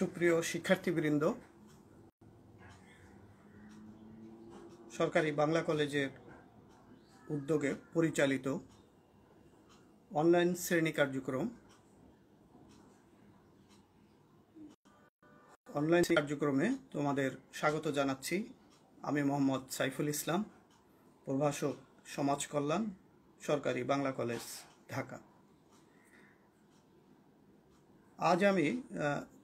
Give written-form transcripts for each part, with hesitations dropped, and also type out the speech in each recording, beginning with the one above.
সুপ্রিয় শিক্ষার্থীবৃন্দ, সরকারি বাংলা কলেজের উদ্যোগে পরিচালিত অনলাইন শ্রেণী কার্যক্রমে তোমাদের স্বাগত জানাচ্ছি। আমি মোহাম্মদ সাইফুল ইসলাম, প্রভাষক, সমাজ কল্যাণ, সরকারি বাংলা কলেজ, ঢাকা। আজ আমি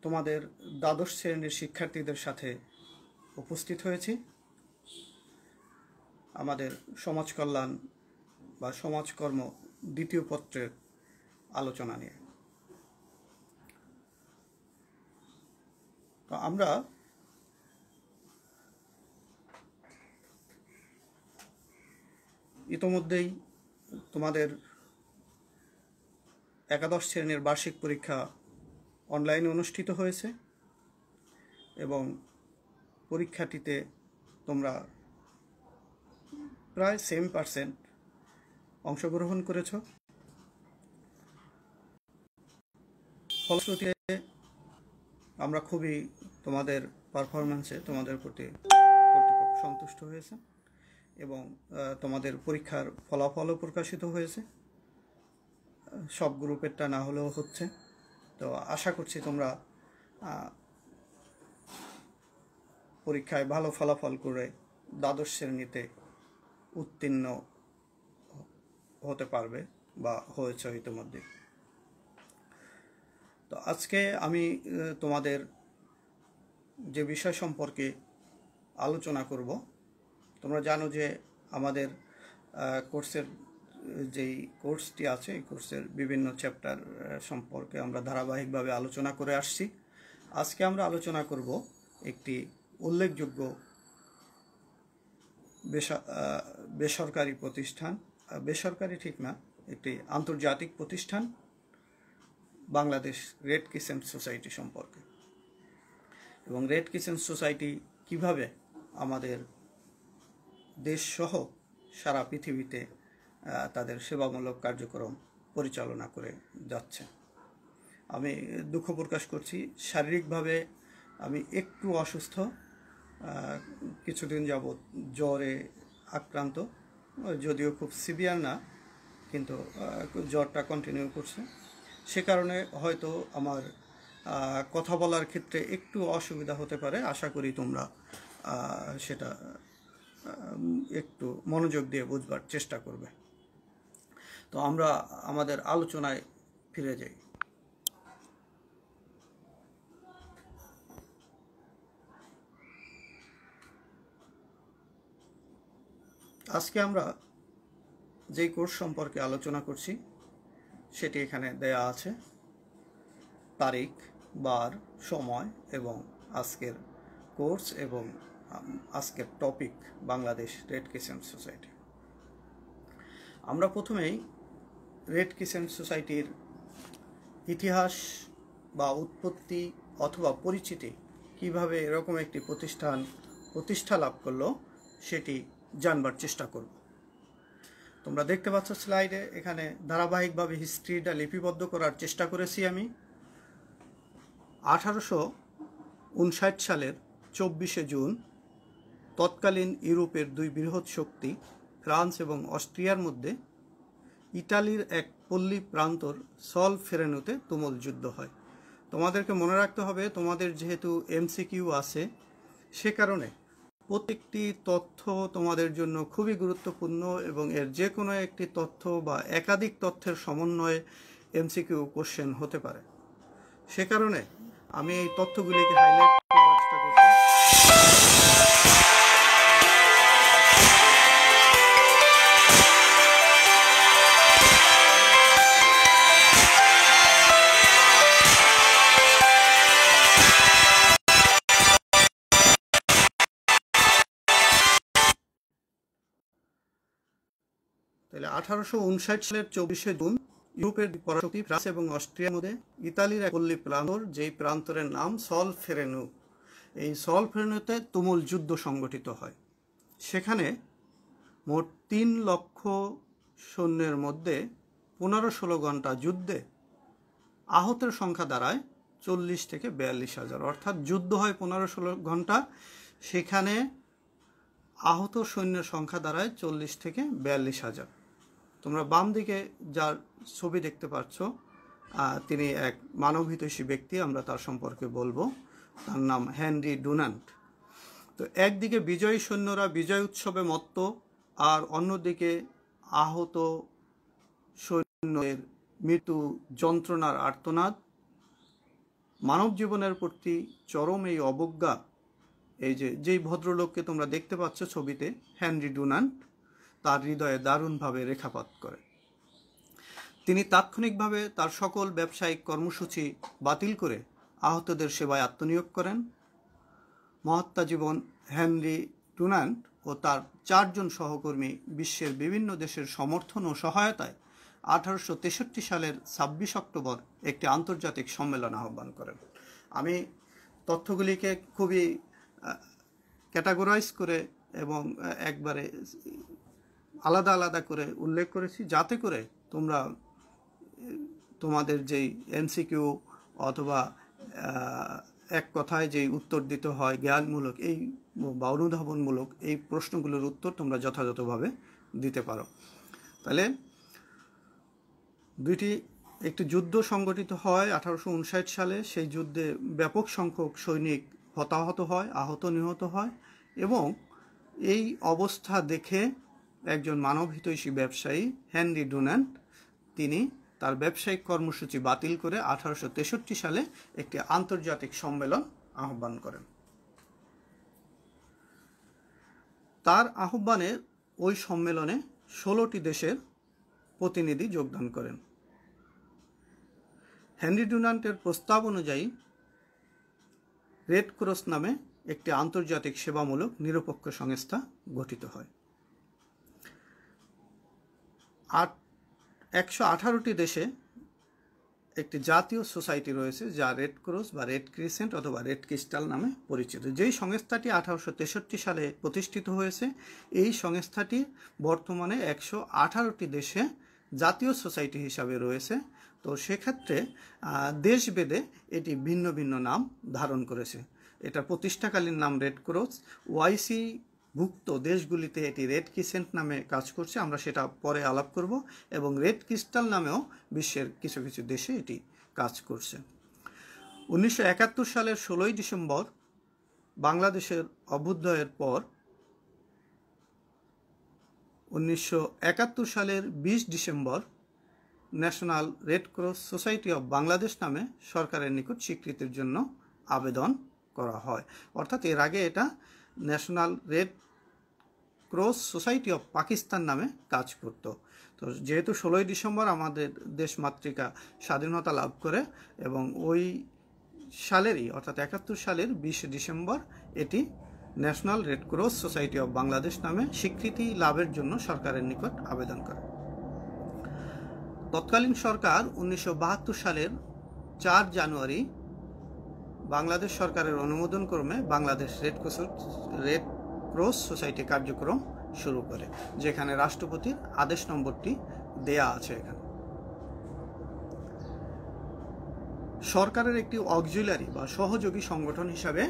তোমাদের দ্বাদশ শ্রেণীর শিক্ষার্থীদের সাথে উপস্থিত হয়েছি আমাদের সমাজ কল্যাণ বা সমাজকর্ম দ্বিতীয় পত্রের আলোচনা নিয়ে। তো আমরা ইতোমধ্যেই তোমাদের একাদশ শ্রেণীর বার্ষিক পরীক্ষা অনলাইনে অনুষ্ঠিত হয়েছে এবং পরীক্ষাটিতে তোমরা প্রায় 7% অংশগ্রহণ করেছ। ফলশ্রুতিতে আমরা খুবই তোমাদের পারফরম্যান্সে তোমাদের প্রতি কর্তৃপক্ষ সন্তুষ্ট হয়েছে এবং তোমাদের পরীক্ষার ফলাফলও প্রকাশিত হয়েছে। সব গ্রুপেরটা না হলেও হচ্ছে। তো আশা করছি তোমরা পরীক্ষায় ভালো ফলাফল করে দ্বাদশ শ্রেণীতে উত্তীর্ণ হতে পারবে বা হয়েছে ইতিমধ্যে। তো আজকে আমি তোমাদের যে বিষয় সম্পর্কে আলোচনা করব, তোমরা জানো যে আমাদের কোর্সের যেই কোর্সটি আছে, এই কোর্সের বিভিন্ন চ্যাপ্টার সম্পর্কে আমরা ধারাবাহিকভাবে আলোচনা করে আসছি। আজকে আমরা আলোচনা করব একটি উল্লেখযোগ্য বেসরকারি প্রতিষ্ঠান, বেসরকারি ঠিক না, একটি আন্তর্জাতিক প্রতিষ্ঠান, বাংলাদেশ রেড ক্রিসেন্ট সোসাইটি সম্পর্কে, এবং রেড ক্রিসেন্ট সোসাইটি কিভাবে আমাদের দেশসহ সারা পৃথিবীতে তাদের সেবামূলক কার্যক্রম পরিচালনা করে যাচ্ছে। আমি দুঃখ প্রকাশ করছি, শারীরিকভাবে আমি একটু অসুস্থ, কিছুদিন যাবৎ জ্বরে আক্রান্ত, যদিও খুব সিভিয়ার না, কিন্তু জ্বরটা কন্টিনিউ করছে। সে কারণে হয়তো আমার কথা বলার ক্ষেত্রে একটু অসুবিধা হতে পারে। আশা করি তোমরা সেটা একটু মনোযোগ দিয়ে বুঝবার চেষ্টা করবে। তো আমরা আমাদের আলোচনায় ফিরে যাই। আজকে আমরা যেই কোর্স সম্পর্কে আলোচনা করছি সেটি এখানে দেয়া আছে, তারিখ, বার, সময় এবং আজকের কোর্স এবং আজকের topic Bangladesh red crescent society. আমরা প্রথমেই রেড ক্রিসেন্ট সোসাইটির ইতিহাস বা উৎপত্তি অথবা পরিচিতি, কিভাবে এরকম একটি প্রতিষ্ঠা লাভ করলো সেটি জানবার চেষ্টা করব। তোমরা দেখতে পাচ্ছ স্লাইডে, এখানে ধারাবাহিকভাবে হিস্ট্রিটা লিপিবদ্ধ করার চেষ্টা করেছি আমি। 1859 সালের 24শে জুন তৎকালীন ইউরোপের দুই বৃহৎ শক্তি ফ্রান্স এবং অস্ট্রিয়ার মধ্যে ইটালির এক পল্লী প্রান্তর সলফেরেনোতে তুমুল যুদ্ধ হয়। তোমাদেরকে মনে রাখতে হবে, তোমাদের যেহেতু এমসিকিউ আছে, সে কারণে প্রত্যেকটি তথ্য তোমাদের জন্য খুবই গুরুত্বপূর্ণ এবং এর যে কোনো একটি তথ্য বা একাধিক তথ্যের সমন্বয়ে এমসিকিউ কোশ্চেন হতে পারে। সে কারণে আমি এই তথ্যগুলিকে হাইলাইট করার চেষ্টা করছি। তাহলে 1859 সালের 24শে জুন ইউরোপের পরাশক্তি ফ্রান্স এবং অস্ট্রিয়ার মধ্যে ইতালির এক পল্লী প্রান্তর, যেই প্রান্তরের নাম সলফেরেনো, এই সলফেরেনোতে তুমুল যুদ্ধ সংগঠিত হয়। সেখানে মোট 3 লক্ষ সৈন্যের মধ্যে 15-16 ঘন্টা যুদ্ধে আহতের সংখ্যা দাঁড়ায় 40 থেকে 42,000, অর্থাৎ যুদ্ধ হয় 15-16 ঘন্টা, সেখানে আহত সৈন্যের সংখ্যা দাঁড়ায় 40 থেকে 42,000। তোমরা বাম দিকে যার ছবি দেখতে পাচ্ছ, তিনি এক মানবহিতৈষী ব্যক্তি, আমরা তার সম্পর্কে বলবো। তার নাম হেনরি ডুনান্ট। তো একদিকে বিজয়ী সৈন্যরা বিজয় উৎসবে মত্ত, আর অন্যদিকে আহত সৈন্যের মৃত্যু যন্ত্রণার আর্তনাদ, মানব জীবনের প্রতি চরম এই অবজ্ঞা। এই যেই ভদ্রলোককে তোমরা দেখতে পাচ্ছ ছবিতে, হেনরি ডুনান্ট, তার হৃদয়ে দারুণভাবে রেখাপাত করে। তিনি তাৎক্ষণিকভাবে তার সকল ব্যবসায়িক কর্মসূচি বাতিল করে আহতদের সেবায় আত্মনিয়োগ করেন। মহাত্মা জীবন হেনরি ডুনান্ট ও তার 4 জন সহকর্মী বিশ্বের বিভিন্ন দেশের সমর্থন ও সহায়তায় 1863 সালের 26 অক্টোবর একটি আন্তর্জাতিক সম্মেলন আহ্বান করেন। আমি তথ্যগুলিকে খুবই ক্যাটাগরাইজ করে এবং একবারে আলাদা আলাদা করে উল্লেখ করেছি, যাতে করে তোমরা তোমাদের যেই এমসিকিউ অথবা এক কথায় যেই উত্তর দিতে হয় জ্ঞানমূলক এই বা অনুধাবনমূলক এই প্রশ্নগুলোর উত্তর তোমরা যথাযথভাবে দিতে পারো। তাহলে একটি যুদ্ধ সংগঠিত হয় 1859 সালে। সেই যুদ্ধে ব্যাপক সংখ্যক সৈনিক হতাহত হয়, আহত নিহত হয়, এবং এই অবস্থা দেখে একজন মানবহিতৈষী ব্যবসায়ী হেনরি ডুনান্ট তিনি তার ব্যবসায়িক কর্মসূচি বাতিল করে 1863 সালে একটি আন্তর্জাতিক সম্মেলন আহ্বান করেন। তার আহ্বানে ওই সম্মেলনে 16টি দেশের প্রতিনিধি যোগদান করেন। হেনরি ডুনান্টের প্রস্তাব অনুযায়ী রেড ক্রস নামে একটি আন্তর্জাতিক সেবামূলক নিরপেক্ষ সংস্থা গঠিত হয়। 118টি দেশে একটি জাতীয় সোসাইটি রয়েছে, যা রেড ক্রস বা রেড ক্রিসেন্ট অথবা রেড ক্রিস্টাল নামে পরিচিত। যেই সংস্থাটি 1863 সালে প্রতিষ্ঠিত হয়েছে, এই সংস্থাটি বর্তমানে 118টি দেশে জাতীয় সোসাইটি হিসাবে রয়েছে। তো সেক্ষেত্রে দেশভেদে এটি ভিন্ন ভিন্ন নাম ধারণ করেছে। এটা প্রতিষ্ঠাকালীন নাম রেড ক্রস, ওআইসি ভুক্ত দেশগুলিতে এটি রেড ক্রিসেন্ট নামে কাজ করছে, আমরা সেটা পরে আলাপ করব, এবং রেড ক্রিস্টাল নামেও বিশ্বের কিছু কিছু দেশে এটি কাজ করছে। 1971 সালের 16ই ডিসেম্বর বাংলাদেশের অভ্যুদয়ের পর 1971 সালের 20 December national red cross society of Bangladesh নামে সরকারের নিকট স্বীকৃতির জন্য আবেদন করা হয়। অর্থাৎ এর আগে এটা national red cross society of Pakistan নামে কাজ করত। তো যেহেতু 16ই ডিসেম্বর আমাদের দেশমাতৃকা স্বাধীনতা লাভ করে, এবং ওই সালেরই অর্থাৎ 71 সালের 20 ডিসেম্বর এটি national red cross society of Bangladesh নামে স্বীকৃতি লাভের জন্য সরকারের নিকট আবেদন করে। তৎকালীন সরকার 1972 সালের 4 জানুয়ারি বাংলাদেশ সরকারের অনুমোদন ক্রমে বাংলাদেশ রেড ক্রস সোসাইটি কার্যক্রম শুরু করে, যেখানে রাষ্ট্রপতির আদেশ নম্বরটি দেয়া আছে। এখানে সরকারের একটি অক্সিলারি বা সহযোগী সংগঠন হিসাবে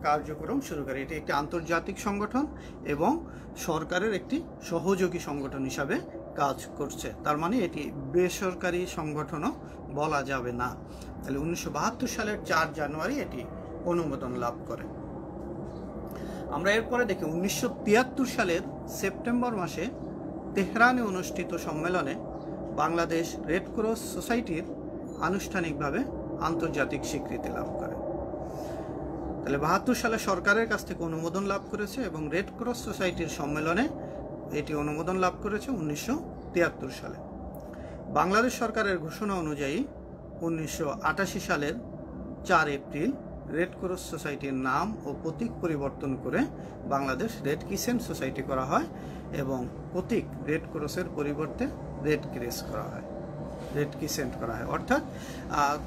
কার্যক্রম শুরু করে। এটি একটি আন্তর্জাতিক সংগঠন এবং সরকারের একটি সহযোগী সংগঠন হিসাবে কাজ করছে। তার মানে এটি বেসরকারি সংগঠনও বলা যাবে না। তাহলে 1972 সালের 4 জানুয়ারি এটি অনুমোদন লাভ করে। আমরা এরপরে দেখি 1973 সালের সেপ্টেম্বর মাসে তেহরানে অনুষ্ঠিত সম্মেলনে বাংলাদেশ রেড ক্রস সোসাইটির আনুষ্ঠানিকভাবে আন্তর্জাতিক স্বীকৃতি লাভ করে। তাহলে 72 সালে সরকারের কাছ থেকে অনুমোদন লাভ করেছে, এবং রেড ক্রস সোসাইটির সম্মেলনে এটি অনুমোদন লাভ করেছে 1973 সালে। বাংলাদেশ সরকারের ঘোষণা অনুযায়ী 1988 সালের 4 এপ্রিল রেড ক্রস সোসাইটির নাম ও প্রতীক পরিবর্তন করে বাংলাদেশ রেড ক্রিসেন্ট সোসাইটি করা হয়, এবং প্রতীক রেড ক্রসের পরিবর্তে রেড ক্রিসেন্ট করা হয়। অর্থাৎ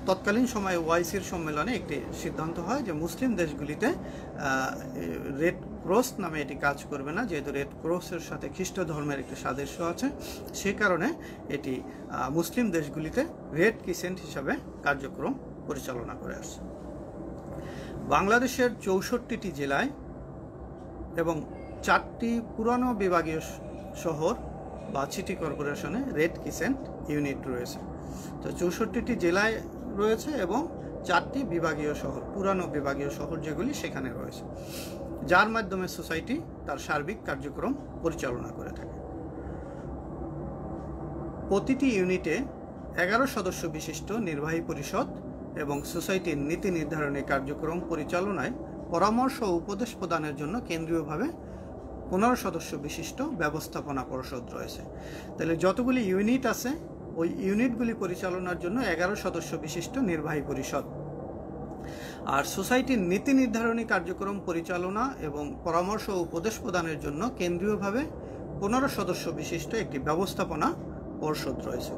তৎকালীন সময়ে ওআইসির সম্মেলনে একটি সিদ্ধান্ত হয় যে মুসলিম দেশগুলিতে রেড ক্রস নামে এটি কাজ করবে না, যেহেতু রেড ক্রসের সাথে খ্রিস্ট ধর্মের একটি সাদৃশ্য আছে, সে কারণে এটি মুসলিম দেশগুলিতে রেড ক্রিসেন্ট হিসাবে কার্যক্রম পরিচালনা করে আসছে। বাংলাদেশের 64টি জেলায় এবং 4টি পুরানো বিভাগীয় শহর বা সিটি কর্পোরেশনে রেড ক্রিসেন্ট ইউনিট রয়েছে। তো 64টি জেলায় রয়েছে এবং 4টি বিভাগীয় শহর, পুরানো বিভাগীয় শহর যেগুলি সেখানে রয়েছে, যার মাধ্যমে সোসাইটি তার সার্বিক কার্যক্রম পরিচালনা করে থাকে। প্রতিটি ইউনিটে 11 সদস্য বিশিষ্ট নির্বাহী পরিষদ এবং সোসাইটির নীতি নির্ধারণী কার্যক্রম পরিচালনায় পরামর্শ ও উপদেশ প্রদানের জন্য কেন্দ্রীয়ভাবে 15 সদস্য বিশিষ্ট ব্যবস্থাপনা পরিষদ রয়েছে। তাহলে যতগুলি ইউনিট আছে ওই ইউনিটগুলি পরিচালনার জন্য 11 সদস্য বিশিষ্ট নির্বাহী পরিষদ। আর সোসাইটির নীতি নির্ধারণী কার্যক্রম পরিচালনা এবং পরামর্শ ও উপদেশ প্রদানের জন্য কেন্দ্রীয়ভাবে 15 সদস্য বিশিষ্ট একটি ব্যবস্থাপনা পরিষদ রয়েছে।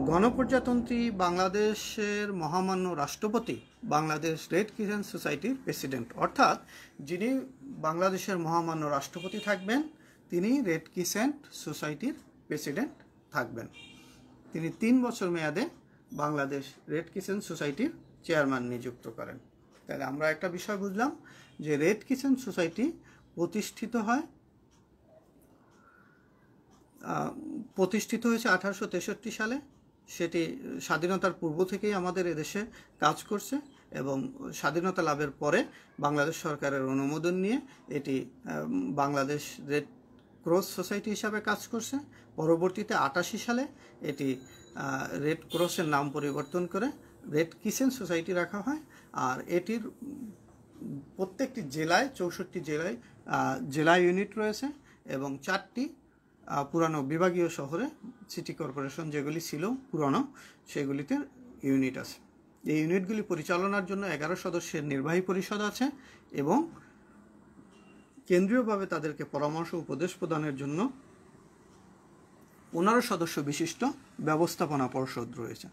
গণপ্রজাতন্ত্রী বাংলাদেশের মহামান্য রাষ্ট্রপতি বাংলাদেশ রেড ক্রিসেন্ট সোসাইটির প্রেসিডেন্ট, অর্থাৎ যিনি বাংলাদেশের মহামান্য রাষ্ট্রপতি থাকবেন তিনি রেড ক্রিসেন্ট সোসাইটির প্রেসিডেন্ট থাকবেন। তিনি 3 বছর মেয়াদে বাংলাদেশ রেড ক্রিসেন্ট সোসাইটির চেয়ারম্যান নিযুক্ত করেন। তাহলে আমরা একটা বিষয় বুঝলাম যে রেড ক্রিসেন্ট সোসাইটি প্রতিষ্ঠিত হয়েছে 1863 সালে। সেটি স্বাধীনতার পূর্ব থেকেই আমাদের এদেশে কাজ করছে এবং স্বাধীনতা লাভের পরে বাংলাদেশ সরকারের অনুমোদন নিয়ে এটি বাংলাদেশ রেড ক্রস সোসাইটি হিসাবে কাজ করছে। পরবর্তীতে 88 সালে এটি রেড ক্রসের নাম পরিবর্তন করে রেড ক্রিসেন্ট সোসাইটি রাখা হয়। আর এটির প্রত্যেকটি জেলায় 64টি জেলা ইউনিট রয়েছে এবং 4টি পুরানো বিভাগীয় শহরে সিটি কর্পোরেশন যেগুলি ছিল পুরানো সেগুলিতে ইউনিট আছে। এই ইউনিটগুলি পরিচালনার জন্য 11 সদস্যের নির্বাহী পরিষদ আছে এবং কেন্দ্রীয়ভাবে তাদেরকে পরামর্শ উপদেশ প্রদানের জন্য 15 সদস্য বিশিষ্ট ব্যবস্থাপনা পরিষদ রয়েছে।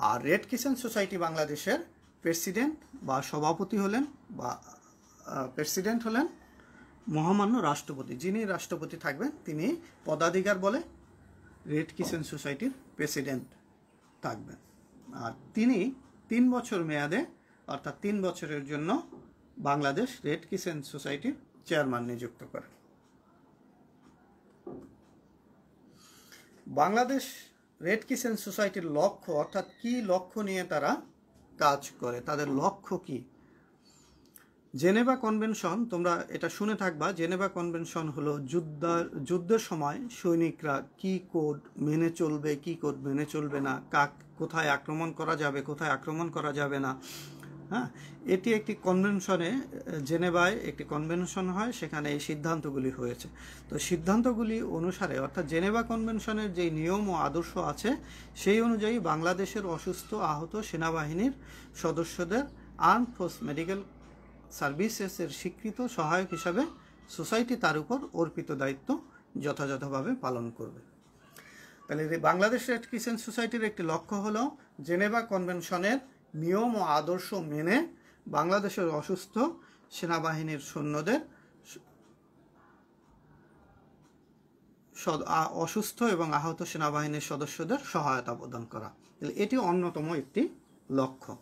আর রেড ক্রিসেন্ট সোসাইটি বাংলাদেশের প্রেসিডেন্ট বা সভাপতি হলেন বা প্রেসিডেন্ট হলেন মহামান্য রাষ্ট্রপতি। যিনি রাষ্ট্রপতি থাকবেন তিনি পদাধিকার বলে রেড ক্রিসেন্ট সোসাইটির প্রেসিডেন্ট থাকবেন। আর তিনি 3 বছর মেয়াদে অর্থাৎ 3 বছরের জন্য বাংলাদেশ রেড ক্রিসেন্ট সোসাইটির চেয়ারম্যান নিযুক্ত করেন। বাংলাদেশ রেড ক্রিসেন্ট সোসাইটির লক্ষ্য অর্থাৎ কি লক্ষ্য নিয়ে তারা কাজ করে, তাদের লক্ষ্য কি? জেনেভা কনভেনশন, তোমরা এটা শুনে থাকবা, জেনেভা কনভেনশন হলো যুদ্ধের সময় সৈনিকরা কি কোড মেনে চলবে, কি কোড মেনে চলবে না, কোথায় আক্রমণ করা যাবে, কোথায় আক্রমণ করা যাবে না। হ্যাঁ, এটি একটি কনভেনশনে, জেনেভায় একটি কনভেনশন হয়, সেখানে এই সিদ্ধান্তগুলি হয়েছে। তো সিদ্ধান্তগুলি অনুসারে অর্থাৎ জেনেভা কনভেনশনের যে নিয়ম ও আদর্শ আছে সেই অনুযায়ী বাংলাদেশের অসুস্থ আহত সেনাবাহিনীর সদস্যদের আর্ম ফোর্স মেডিকেল সার্ভিসেসের স্বীকৃত সহায়ক হিসাবে সোসাইটি তার উপর অর্পিত দায়িত্ব যথাযথভাবে পালন করবে। তাহলে বাংলাদেশ রেড ক্রিসেন্ট সোসাইটির একটি লক্ষ্য হলো জেনেভা কনভেনশনের নিয়ম ও আদর্শ মেনে বাংলাদেশের অসুস্থ সেনাবাহিনীর সৈন্যদের অসুস্থ এবং আহত সেনাবাহিনীর সদস্যদের সহায়তা প্রদান করা। এটি অন্যতম একটি লক্ষ্য।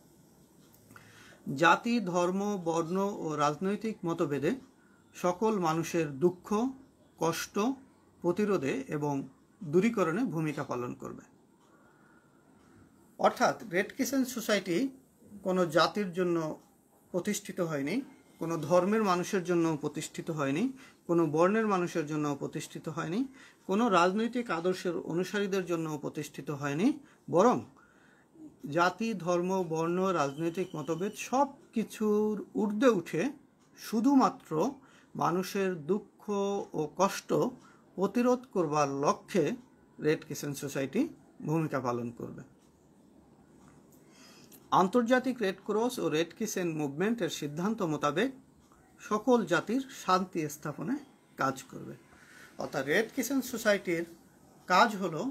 জাতি, ধর্ম, বর্ণ ও রাজনৈতিক মতভেদে সকল মানুষের দুঃখ, কষ্ট প্রতিরোধে এবং দূরীকরণে ভূমিকা পালন করবে। অর্থাৎ রেড ক্রিসেন্ট সোসাইটি কোনো জাতির জন্য প্রতিষ্ঠিত হয়নি, কোনো ধর্মের মানুষের জন্য প্রতিষ্ঠিত হয়নি, কোনো বর্ণের মানুষের জন্য প্রতিষ্ঠিত হয়নি, কোনো রাজনৈতিক আদর্শের অনুসারীদের জন্য প্রতিষ্ঠিত হয়নি, বরং জাতি, ধর্ম, বর্ণ, রাজনৈতিক মতভেদ সব কিছুর ঊর্ধ্বে উঠে শুধুমাত্র মানুষের দুঃখ ও কষ্ট প্রতিরোধ করবার লক্ষ্যে রেড ক্রিসেন্ট সোসাইটি ভূমিকা পালন করবে। আন্তর্জাতিক রেড ক্রস ও রেড ক্রিসেন্ট মুভমেন্টের সিদ্ধান্ত মোতাবেক সকল জাতির শান্তি স্থাপনে কাজ করবে। অর্থাৎ রেড ক্রিসেন্ট সোসাইটির কাজ হলো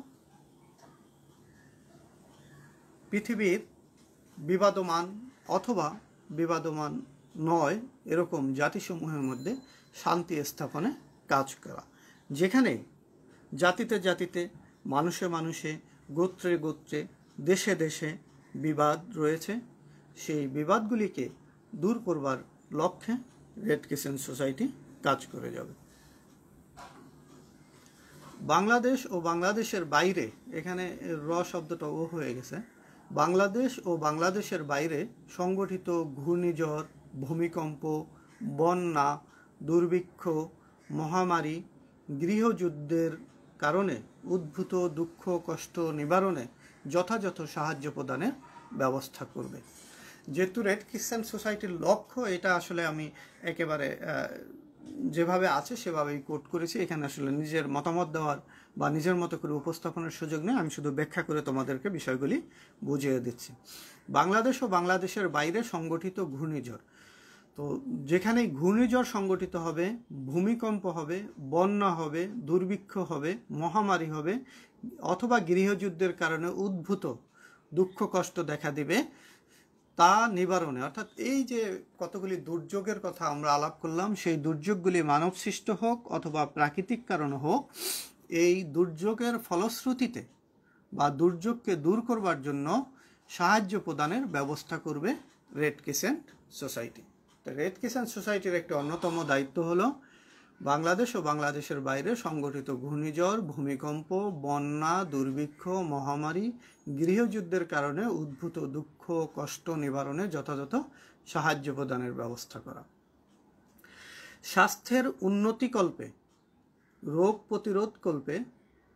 পৃথিবীর বিবাদমান অথবা বিবাদমান নয় এরকম জাতিসমূহের মধ্যে শান্তি স্থাপনে কাজ করা, যেখানে জাতিতে জাতিতে, মানুষে মানুষে, গোত্রে গোত্রে, দেশে দেশে বিবাদ রয়েছে, সেই বিবাদগুলিকে দূর করবার লক্ষ্যে রেড ক্রিসেন্ট সোসাইটি কাজ করে যাবে। বাংলাদেশ ও বাংলাদেশের বাইরে, এখানে র শব্দটা ও হয়ে গেছে, বাংলাদেশ ও বাংলাদেশের বাইরে সংগঠিত ঘূর্ণিঝড়, ভূমিকম্প, বন্যা, দুর্ভিক্ষ, মহামারী, গৃহযুদ্ধের কারণে উদ্ভূত দুঃখ কষ্ট নিবারণে যথাযথ সাহায্য প্রদানের ব্যবস্থা করবে। যেহেতু রেড ক্রিসেন্ট সোসাইটির লক্ষ্য এটা, আসলে আমি একেবারে যেভাবে আছে সেভাবেই কোট করেছি, এখানে আসলে নিজের মতামত দেওয়ার বা নিজের মতো করে উপস্থাপনের সুযোগ নেই, আমি শুধু ব্যাখ্যা করে তোমাদেরকে বিষয়গুলি বুঝিয়ে দিচ্ছি। বাংলাদেশ ও বাংলাদেশের বাইরে সংগঠিত ঘূর্ণিঝড়, তো যেখানেই ঘূর্ণিঝড় সংগঠিত হবে, ভূমিকম্প হবে, বন্যা হবে, দুর্ভিক্ষ হবে, মহামারী হবে, অথবা গৃহযুদ্ধের কারণে উদ্ভূত দুঃখ কষ্ট দেখা দিবে, তা নিবারণে, অর্থাৎ এই যে কতগুলি দুর্যোগের কথা আমরা আলাপ করলাম, সেই দুর্যোগগুলি মানবসৃষ্ট হোক অথবা প্রাকৃতিক কারণে হোক, এই দুর্যোগের ফলশ্রুতিতে বা দুর্যোগকে দূর করবার জন্য সাহায্য প্রদানের ব্যবস্থা করবে রেড ক্রিসেন্ট সোসাইটি। তো রেড ক্রিসেন্ট সোসাইটির একটি অন্যতম দায়িত্ব হলো বাংলাদেশ ও বাংলাদেশের বাইরে সংগঠিত ঘূর্ণিঝড়, ভূমিকম্প, বন্যা, দুর্ভিক্ষ, মহামারী, গৃহযুদ্ধের কারণে উদ্ভূত দুঃখ কষ্ট নিবারণে যথাযথ সাহায্য প্রদানের ব্যবস্থা করা। স্বাস্থ্যের উন্নতিকল্পে, রোগ প্রতিরোধ কল্পে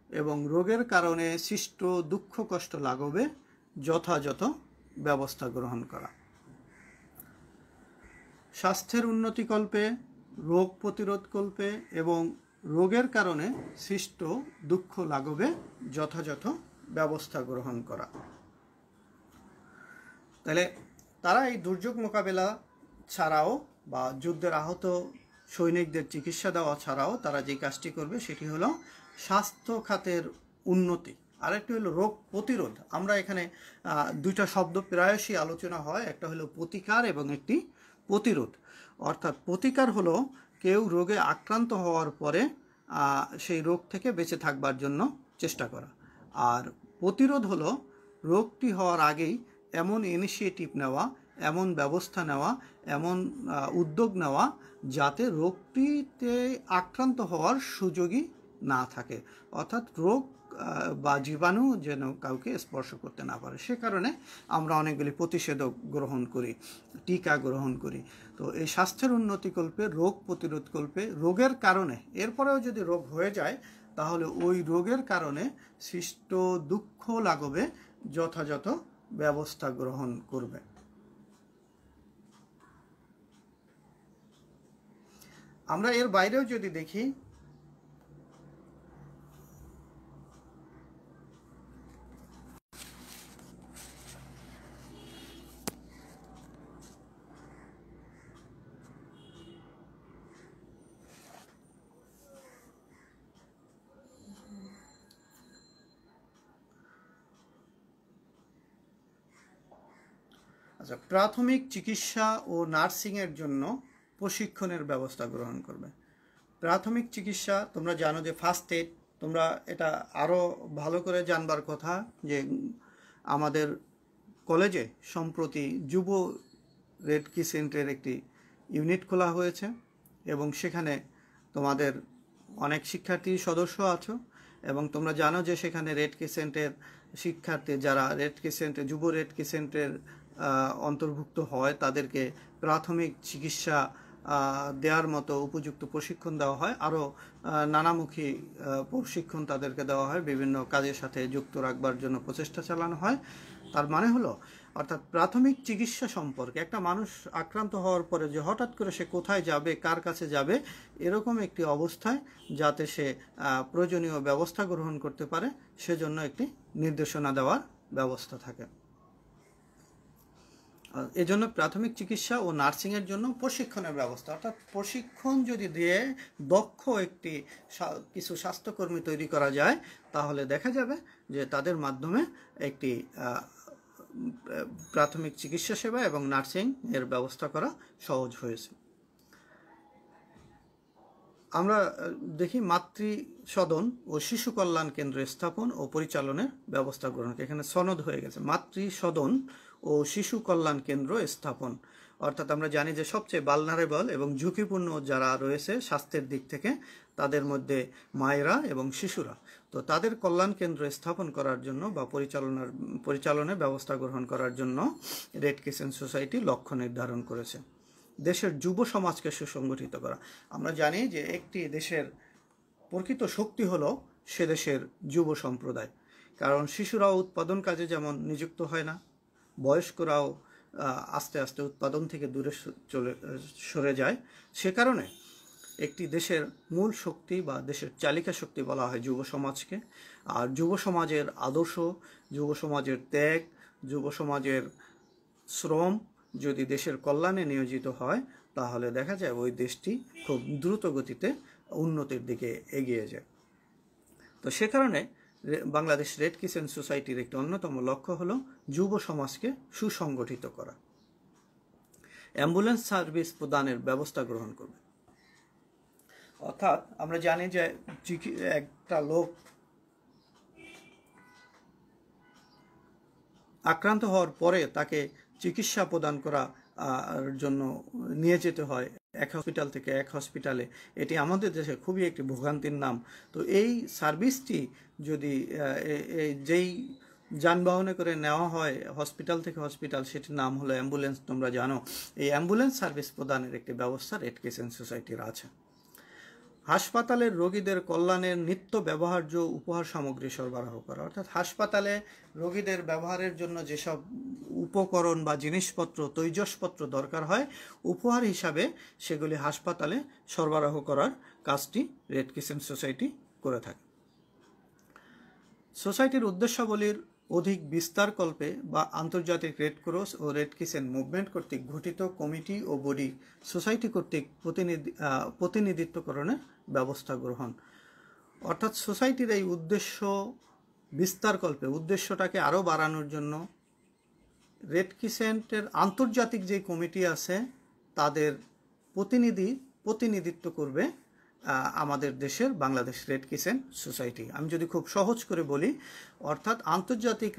এবং রোগের কারণে সৃষ্ট দুঃখ কষ্ট লাঘবে যথাযথ ব্যবস্থা গ্রহণ করা। স্বাস্থ্যের উন্নতিকল্পে, রোগ প্রতিরোধ কল্পে এবং রোগের কারণে সৃষ্ট দুঃখ লাঘবে যথাযথ ব্যবস্থা গ্রহণ করা। তাহলে তারা এই দুর্যোগ মোকাবেলা ছাড়াও বা যুদ্ধের আহত সৈনিকদের চিকিৎসা দেওয়া ছাড়াও তারা যে কাজটি করবে সেটি হলো স্বাস্থ্য খাতের উন্নতি, আরেকটি হলো রোগ প্রতিরোধ। আমরা এখানে দুইটা শব্দ প্রায়শই আলোচনা হয়, একটা হলো প্রতিকার এবং একটি প্রতিরোধ। অর্থাৎ প্রতিকার হলো কেউ রোগে আক্রান্ত হওয়ার পরে সেই রোগ থেকে বেঁচে থাকবার জন্য চেষ্টা করা, আর প্রতিরোধ হলো রোগটি হওয়ার আগেই এমন ইনিশিয়েটিভ নেওয়া, এমন ব্যবস্থা নেওয়া, এমন উদ্যোগ নেওয়া যাতে রোগটিতে আক্রান্ত হওয়ার সুযোগই না থাকে, অর্থাৎ রোগ বা জীবাণু যেন কাউকে স্পর্শ করতে না পারে। সে কারণে আমরা অনেকগুলি প্রতিষেধক গ্রহণ করি, টিকা গ্রহণ করি। তো এই স্বাস্থ্যের উন্নতিকল্পে, রোগ প্রতিরোধ কল্পে, রোগের কারণে, এরপরেও যদি রোগ হয়ে যায় তাহলে ওই রোগের কারণে সৃষ্ট দুঃখ লাঘবে যথাযথ ব্যবস্থা গ্রহণ করবে। আমরা এর বাইরেও যদি দেখি, আচ্ছা, প্রাথমিক চিকিৎসা ও নার্সিংয়ের জন্য প্রশিক্ষণের ব্যবস্থা গ্রহণ করবে। প্রাথমিক চিকিৎসা, তোমরা জানো যে ফার্স্ট এইড, তোমরা এটা আরও ভালো করে জানবার কথা যে আমাদের কলেজে সম্প্রতি যুব রেড ক্রিসেন্টের একটি ইউনিট খোলা হয়েছে এবং সেখানে তোমাদের অনেক শিক্ষার্থী সদস্য আছো এবং তোমরা জানো যে সেখানে রেড ক্রিসেন্টের শিক্ষার্থী যারা রেড ক্রিসেন্ট, যুব রেড ক্রিসেন্টের অন্তর্ভুক্ত হয় তাদেরকে প্রাথমিক চিকিৎসা দেওয়ার মতো উপযুক্ত প্রশিক্ষণ দেওয়া হয়, আরও নানামুখী প্রশিক্ষণ তাদেরকে দেওয়া হয়, বিভিন্ন কাজের সাথে যুক্ত রাখবার জন্য প্রচেষ্টা চালানো হয়। তার মানে হলো, অর্থাৎ প্রাথমিক চিকিৎসা সম্পর্কে, একটা মানুষ আক্রান্ত হওয়ার পরে যে হঠাৎ করে সে কোথায় যাবে, কার কাছে যাবে, এরকম একটি অবস্থায় যাতে সে প্রয়োজনীয় ব্যবস্থা গ্রহণ করতে পারে সেজন্য একটি নির্দেশনা দেওয়ার ব্যবস্থা থাকে। এজন্য প্রাথমিক চিকিৎসা ও নার্সিংয়ের জন্য প্রশিক্ষণের ব্যবস্থা, অর্থাৎ প্রশিক্ষণ যদি দিয়ে দক্ষ একটি কিছু স্বাস্থ্যকর্মী তৈরি করা যায় তাহলে দেখা যাবে যে তাদের মাধ্যমে একটি প্রাথমিক চিকিৎসা সেবা এবং নার্সিং এর ব্যবস্থা করা সহজ হয়েছে। আমরা দেখি মাতৃ সদন ও শিশু কল্যাণ কেন্দ্র স্থাপন ও পরিচালনের ব্যবস্থা গ্রহণ। এখানে সনদ হয়ে গেছে, মাতৃ সদন ও শিশু কল্যাণ কেন্দ্র স্থাপন। অর্থাৎ আমরা জানি যে সবচেয়ে ভালনারেবল এবং ঝুঁকিপূর্ণ যারা রয়েছে স্বাস্থ্যের দিক থেকে, তাদের মধ্যে মায়েরা এবং শিশুরা। তো তাদের কল্যাণ কেন্দ্র স্থাপন করার জন্য বা পরিচালনের ব্যবস্থা গ্রহণ করার জন্য রেড ক্রিসেন্ট সোসাইটি লক্ষ্য নির্ধারণ করেছে। দেশের যুব সমাজকে সুসংগঠিত করা। আমরা জানি যে একটি দেশের প্রকৃত শক্তি হলো সে দেশের যুব সম্প্রদায়, কারণ শিশুরাও উৎপাদন কাজে যেমন নিযুক্ত হয় না, বয়স্করাও আস্তে আস্তে উৎপাদন থেকে দূরে সরে যায়। সে কারণে একটি দেশের মূল শক্তি বা দেশের চালিকা শক্তি বলা হয় যুব সমাজকে। আর যুব সমাজের আদর্শ, যুব সমাজের ত্যাগ, যুব সমাজের শ্রম যদি দেশের কল্যাণে নিয়োজিত হয়, তাহলে দেখা যায় ওই দেশটি খুব দ্রুত গতিতে উন্নতির দিকে এগিয়ে যায়। তো সে কারণে বাংলাদেশ রেড ক্রিসেন্ট সোসাইটির একটি অন্যতম লক্ষ্য হলো যুব সমাজকে সুসংগঠিত করা। অ্যাম্বুলেন্স সার্ভিস প্রদানের ব্যবস্থা গ্রহণ করবে। অর্থাৎ আমরা জানি যে একটা লোক আক্রান্ত হওয়ার পরে তাকে চিকিৎসা প্রদান করা জন্য নিয়ে যেতে হয় এক হসপিটাল থেকে এক হসপিটালে। এটি আমাদের দেশে খুবই একটি ভোগান্তির নাম। তো এই সার্ভিসটি যদি যেই যানবাহনে করে নেওয়া হয় হসপিটাল থেকে হসপিটাল, সেটির নাম হলো অ্যাম্বুলেন্স, তোমরা জানো। এই অ্যাম্বুলেন্স সার্ভিস প্রদানের একটি ব্যবস্থা রেড ক্রিসেন্ট সোসাইটির আছে। হাসপাতালের রোগীদের কল্যাণের নিত্য ব্যবহার্য উপহার সামগ্রী সরবরাহ করা। অর্থাৎ হাসপাতালে রোগীদের ব্যবহারের জন্য যেসব উপকরণ বা জিনিসপত্র, তৈজসপত্র দরকার হয়, উপহার হিসাবে সেগুলি হাসপাতালে সরবরাহ করার কাজটি রেড ক্রিসেন্ট সোসাইটি করে থাকে। সোসাইটির উদ্দেশ্যাবলীর অধিক বিস্তারকল্পে বা আন্তর্জাতিক রেড ক্রস ও রেড ক্রিসেন্ট মুভমেন্ট কর্তৃক গঠিত কমিটি ও বডি সোসাইটি কর্তৃক প্রতিনিধিত্বকরণের ব্যবস্থা গ্রহণ। অর্থাৎ সোসাইটির এই উদ্দেশ্য বিস্তারকল্পে, উদ্দেশ্যটাকে আরও বাড়ানোর জন্য রেড ক্রিসেন্টের আন্তর্জাতিক যে কমিটি আছে তাদের প্রতিনিধিত্ব করবে আমাদের দেশের বাংলাদেশ রেড ক্রিসেন্ট সোসাইটি। আমি যদি খুব সহজ করে বলি, অর্থাৎ আন্তর্জাতিক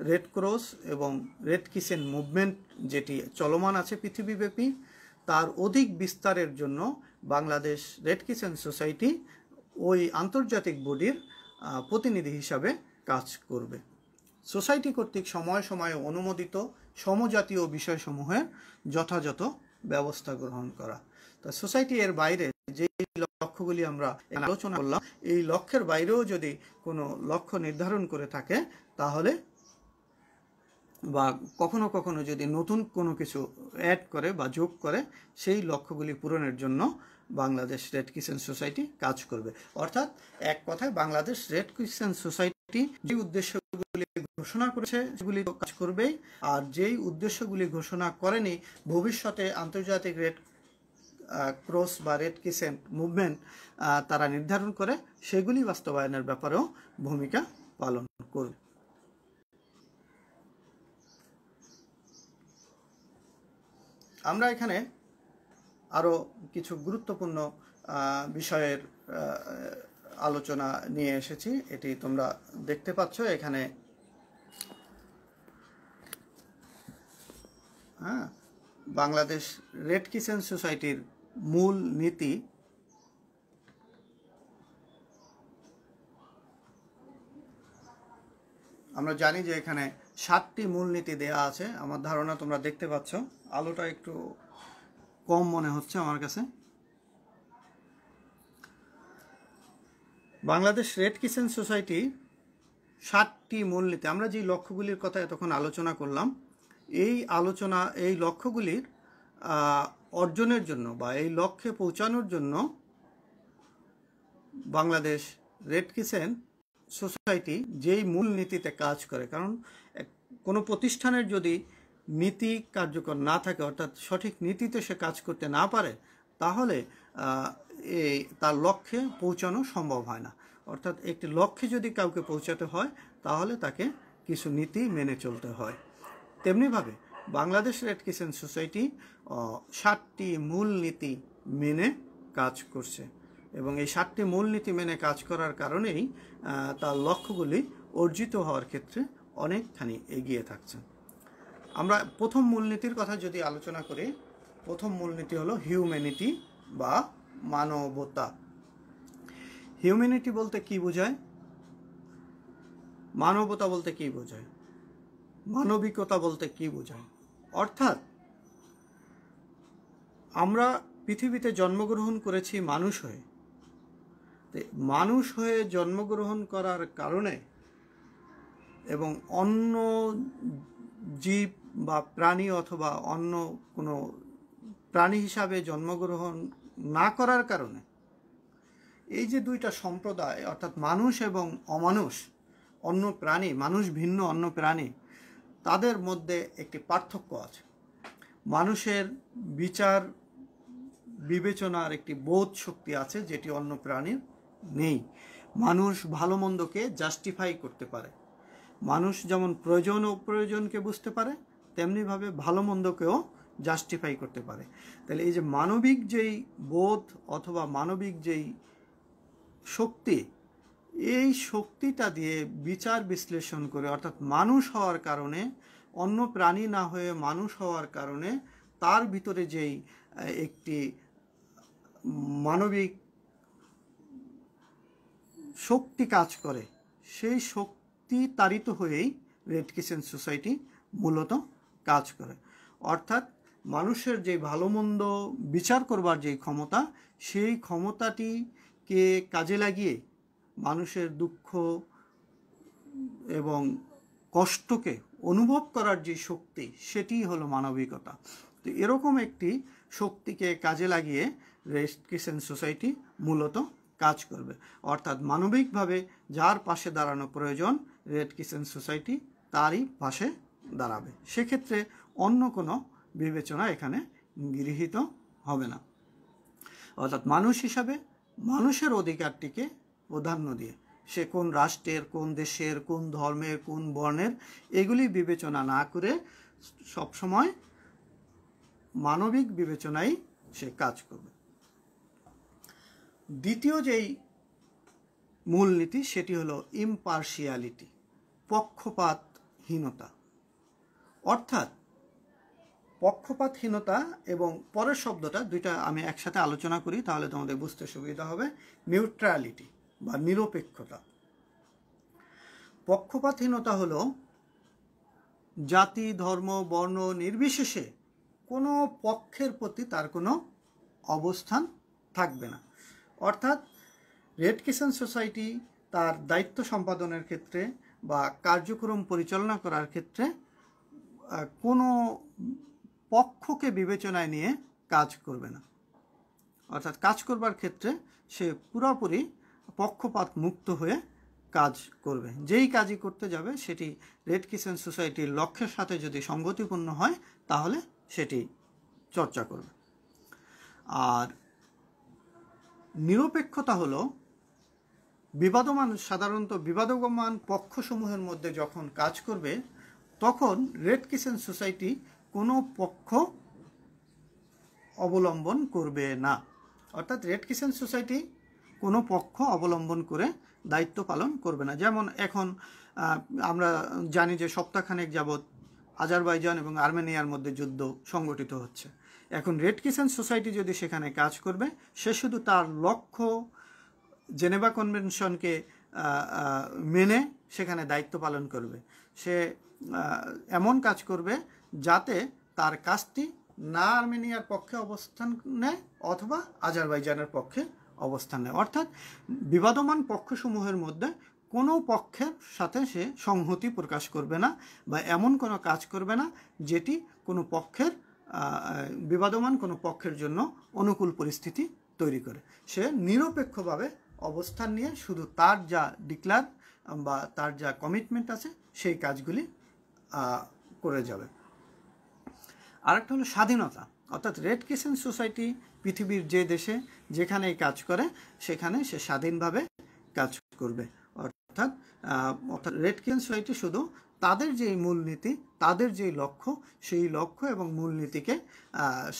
রেড ক্রস এবং রেড ক্রিসেন্ট মুভমেন্ট যেটি চলমান আছে পৃথিবীব্যাপী, তার অধিক বিস্তারের জন্য বাংলাদেশ রেড ক্রিসেন্ট সোসাইটি ওই আন্তর্জাতিক বডির প্রতিনিধি হিসাবে কাজ করবে। সোসাইটি কর্তৃক সময়ে সময়ে অনুমোদিত সমজাতীয় বিষয়সমূহের যথাযথ ব্যবস্থা গ্রহণ করা। তা সোসাইটি এর বাইরে যে লক্ষ্যগুলি আমরা আলোচনা করলাম, এই লক্ষ্যের বাইরেও যদি কোনো লক্ষ্য নির্ধারণ করে থাকে, তাহলে বা কখনো কখনো যদি নতুন কোনো কিছু অ্যাড করে বা যোগ করে, সেই লক্ষ্যগুলি পূরণের জন্য বাংলাদেশ রেড ক্রিসেন্ট সোসাইটি কাজ করবে। অর্থাৎ এক কথায় বাংলাদেশ রেড ক্রিসেন্ট সোসাইটি যে উদ্দেশ্যগুলি ঘোষণা করেছে সেগুলি কাজ করবেই, আর যেই উদ্দেশ্যগুলি ঘোষণা করেনি, ভবিষ্যতে আন্তর্জাতিক রেড ক্রস বা রেড ক্রিসেন্ট মুভমেন্ট তারা নির্ধারণ করে, সেগুলি বাস্তবায়নের ব্যাপারেও ভূমিকা পালন করবে। আমরা এখানে আরও কিছু গুরুত্বপূর্ণ বিষয়ের আলোচনা নিয়ে এসেছি, এটি তোমরা দেখতে পাচ্ছ এখানে। বাংলাদেশ রেড ক্রিসেন্ট সোসাইটির মূল নীতি। আমরা জানি যে এখানে 7টি মূলনীতি দেয়া আছে। আমার ধারণা তোমরা দেখতে পাচ্ছ, আলোটা একটু কম মনে হচ্ছে আমার কাছে। বাংলাদেশ রেড ক্রিসেন্ট সোসাইটি 7টি মূলনীতি, আমরা যে লক্ষ্যগুলির কথা এতক্ষণ আলোচনা করলাম, এই লক্ষ্যগুলির অর্জনের জন্য বা এই লক্ষ্যে পৌঁছানোর জন্য বাংলাদেশ রেড ক্রিসেন্ট সোসাইটি যেই মূল নীতিতে কাজ করে, কারণ কোনো প্রতিষ্ঠানের যদি নীতি কার্যকর না থাকে, অর্থাৎ সঠিক নীতিতে সে কাজ করতে না পারে, তাহলে তার লক্ষ্যে পৌঁছানো সম্ভব হয় না। অর্থাৎ একটি লক্ষ্যে যদি কাউকে পৌঁছাতে হয়, তাহলে তাকে কিছু নীতি মেনে চলতে হয়। তেমনিভাবে বাংলাদেশ রেড ক্রিসেন্ট সোসাইটি 7টি মূল নীতি মেনে কাজ করছে এবং এই 7টি মূলনীতি মেনে কাজ করার কারণেই তার লক্ষ্যগুলি অর্জিত হওয়ার ক্ষেত্রে অনেকখানি এগিয়ে থাকছে। আমরা প্রথম মূলনীতির কথা যদি আলোচনা করি, প্রথম মূলনীতি হলো হিউম্যানিটি বা মানবতা। হিউম্যানিটি বলতে কি বোঝায়, মানবতা বলতে কি বোঝায়, মানবিকতা বলতে কি বোঝায়? অর্থাৎ আমরা পৃথিবীতে জন্মগ্রহণ করেছি মানুষ হয়ে, মানুষ হয়ে জন্মগ্রহণ করার কারণে এবং অন্য জীব বা প্রাণী অথবা অন্য কোনো প্রাণী হিসাবে জন্মগ্রহণ না করার কারণে এই যে দুইটা সম্প্রদায় অর্থাৎ মানুষ এবং অমানুষ, অন্য প্রাণী, মানুষ ভিন্ন অন্য প্রাণী, তাদের মধ্যে একটি পার্থক্য আছে। মানুষের বিচার বিবেচনার একটি বোধ শক্তি আছে যেটি অন্য প্রাণীর নেই। মানুষ ভালো মন্দকে জাস্টিফাই করতে পারে। মানুষ যেমন প্রয়োজন ও অপ্রয়োজনকে বুঝতে পারে, তেমনিভাবে ভালো মন্দকেও জাস্টিফাই করতে পারে। তাহলে এই যে মানবিক যেই বোধ অথবা মানবিক যেই শক্তি, এই শক্তিটা দিয়ে বিচার বিশ্লেষণ করে, অর্থাৎ মানুষ হওয়ার কারণে, অন্য প্রাণী না হয়ে মানুষ হওয়ার কারণে তার ভিতরে যেই একটি মানবিক শক্তি কাজ করে, সেই শক্তি তাড়িত হয়েই রেড ক্রিসেন্ট সোসাইটি মূলত কাজ করে। অর্থাৎ মানুষের যে ভালো মন্দ বিচার করবার যে ক্ষমতা, সেই ক্ষমতাটিকে কাজে লাগিয়ে মানুষের দুঃখ এবং কষ্টকে অনুভব করার যে শক্তি, সেটি হলো মানবিকতা। তো এরকম একটি শক্তিকে কাজে লাগিয়ে রেড ক্রিসেন্ট সোসাইটি মূলত কাজ করবে। অর্থাৎ মানবিকভাবে যার পাশে দাঁড়ানো প্রয়োজন, রেড ক্রিসেন্ট সোসাইটি তারই পাশে দাঁড়াবে। সেক্ষেত্রে অন্য কোনো বিবেচনা এখানে গৃহীত হবে না। অর্থাৎ মানুষ হিসাবে মানুষের অধিকারটিকে প্রাধান্য দিয়ে, সে কোন রাষ্ট্রের, কোন দেশের, কোন ধর্মের, কোন বর্ণের, এগুলি বিবেচনা না করে সবসময় মানবিক বিবেচনায় সে কাজ করবে। দ্বিতীয় যেই মূলনীতি সেটি হলো ইমপার্শিয়ালিটি, পক্ষপাতহীনতা। অর্থাৎ পক্ষপাতহীনতা এবং পরের শব্দটা দুইটা আমি একসাথে আলোচনা করি, তাহলে তোমাদের বুঝতে সুবিধা হবে। নিউট্রালিটি বা নিরপেক্ষতা। পক্ষপাতহীনতা হলো জাতি, ধর্ম, বর্ণ নির্বিশেষে কোনো পক্ষের প্রতি তার কোনো অবস্থান থাকবে না। অর্থাৎ রেড ক্রিসেন্ট সোসাইটি তার দায়িত্ব সম্পাদনের ক্ষেত্রে বা কার্যক্রম পরিচালনা করার ক্ষেত্রে কোনো পক্ষকে বিবেচনায় নিয়ে কাজ করবে না। অর্থাৎ কাজ করবার ক্ষেত্রে সে পুরোপুরি পক্ষপাত মুক্ত হয়ে কাজ করবে। যেই কাজই করতে যাবে সেটি রেড ক্রিসেন্ট সোসাইটির লক্ষ্যের সাথে যদি সঙ্গতিপূর্ণ হয় তাহলে সেটি চর্চা করবে। আর নিরপেক্ষতা হলো সাধারণত বিবাদমান পক্ষসমূহের মধ্যে যখন কাজ করবে, তখন রেড ক্রিসেন্ট সোসাইটি কোনো পক্ষ অবলম্বন করবে না। অর্থাৎ রেড ক্রিসেন্ট সোসাইটি কোনো পক্ষ অবলম্বন করে দায়িত্ব পালন করবে না। যেমন এখন আমরা জানি যে সপ্তাহখানেক যাবৎ আজারবাইজান এবং আর্মেনিয়ার মধ্যে যুদ্ধ সংগঠিত হচ্ছে। এখন রেড ক্রিসেন্ট সোসাইটি যদি সেখানে কাজ করবে, সে শুধু তার লক্ষ্য জেনেভা কনভেনশনকে মেনে সেখানে দায়িত্ব পালন করবে। সে এমন কাজ করবে যাতে তার কাজটি না আর্মেনিয়ার পক্ষে অবস্থান নেয় অথবা আজারবাইজানের পক্ষে অবস্থান নেয়। অর্থাৎ বিবাদমান পক্ষসমূহের মধ্যে কোনো পক্ষের সাথে সে সংহতি প্রকাশ করবে না বা এমন কোনো কাজ করবে না যেটি কোনো পক্ষের বিবাদমান কোনো পক্ষের জন্য অনুকূল পরিস্থিতি তৈরি করে। সে নিরপেক্ষভাবে অবস্থান নিয়ে শুধু তার যা ডিক্লার বা তার যা কমিটমেন্ট আছে সেই কাজগুলি করে যাবে। আরেকটা হলো স্বাধীনতা। অর্থাৎ রেড ক্রিসেন্ট সোসাইটি পৃথিবীর যে দেশে যেখানে কাজ করে সেখানে সে স্বাধীনভাবে কাজ করবে। অর্থাৎ রেড ক্রিসেন্ট সোসাইটি শুধু তাদের যেই মূলনীতি, তাদের যেই লক্ষ্য, সেই লক্ষ্য এবং মূলনীতিকে